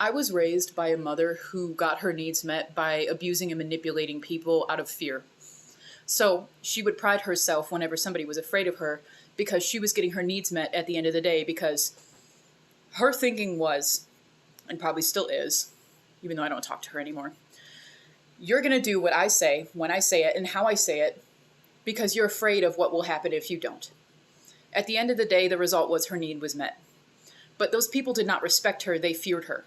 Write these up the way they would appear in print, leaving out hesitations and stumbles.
I was raised by a mother who got her needs met by abusing and manipulating people out of fear. So she would pride herself whenever somebody was afraid of her because she was getting her needs met at the end of the day, because her thinking was, and probably still is, even though I don't talk to her anymore, you're going to do what I say when I say it and how I say it because you're afraid of what will happen if you don't. At the end of the day, the result was her need was met. But those people did not respect her, they feared her.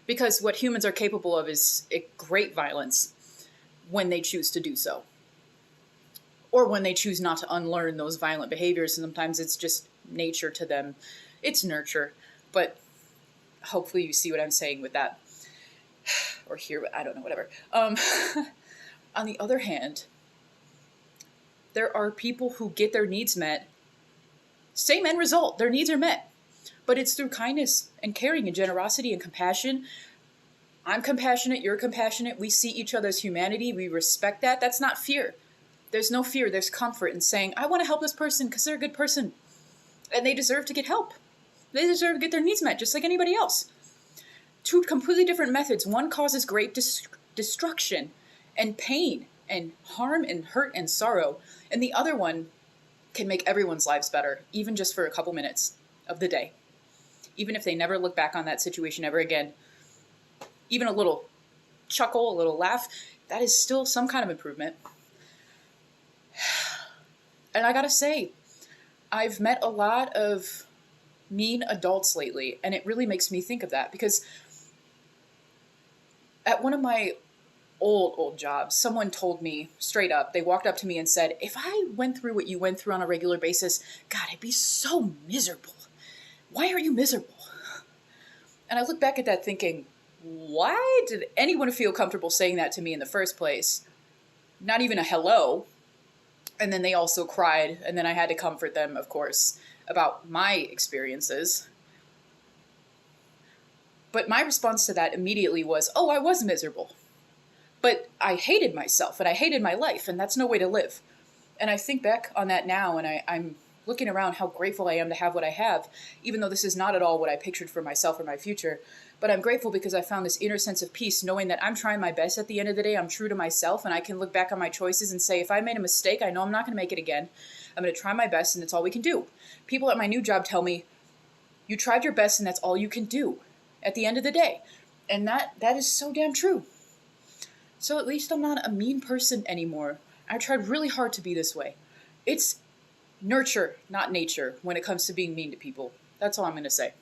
Because what humans are capable of is great violence when they choose to do so. Or when they choose not to unlearn those violent behaviors. Sometimes it's just nature to them. It's nurture. But hopefully you see what I'm saying with that. Or hear, I don't know, whatever. On the other hand, there are people who get their needs met. Same end result. Their needs are met. But it's through kindness and caring and generosity and compassion. I'm compassionate. You're compassionate. We see each other's humanity. We respect that. That's not fear. There's no fear. There's comfort in saying, I want to help this person because they're a good person. And they deserve to get help. They deserve to get their needs met just like anybody else. Two completely different methods. One causes great destruction and pain and harm and hurt and sorrow. And the other one can make everyone's lives better, even just for a couple minutes of the day. Even if they never look back on that situation ever again. Even a little chuckle, a little laugh, that is still some kind of improvement. And I gotta say, I've met a lot of mean adults lately, and it really makes me think of that, because at one of my old jobs, someone told me straight up, they walked up to me and said, if I went through what you went through on a regular basis, God, I'd be so miserable. Why are you miserable? And I look back at that thinking, why did anyone feel comfortable saying that to me in the first place? Not even a hello. And then they also cried, and then I had to comfort them, of course, about my experiences. But my response to that immediately was, oh, I was miserable. But I hated myself, and I hated my life, and that's no way to live. And I think back on that now, and I'm looking around how grateful I am to have what I have, even though this is not at all what I pictured for myself or my future. But I'm grateful because I found this inner sense of peace, knowing that I'm trying my best at the end of the day. I'm true to myself, and I can look back on my choices and say, if I made a mistake, I know I'm not going to make it again. I'm going to try my best, and that's all we can do. People at my new job tell me, you tried your best, and that's all you can do at the end of the day. And that is so damn true. So at least I'm not a mean person anymore. I tried really hard to be this way. It's nurture, not nature, when it comes to being mean to people. That's all I'm going to say.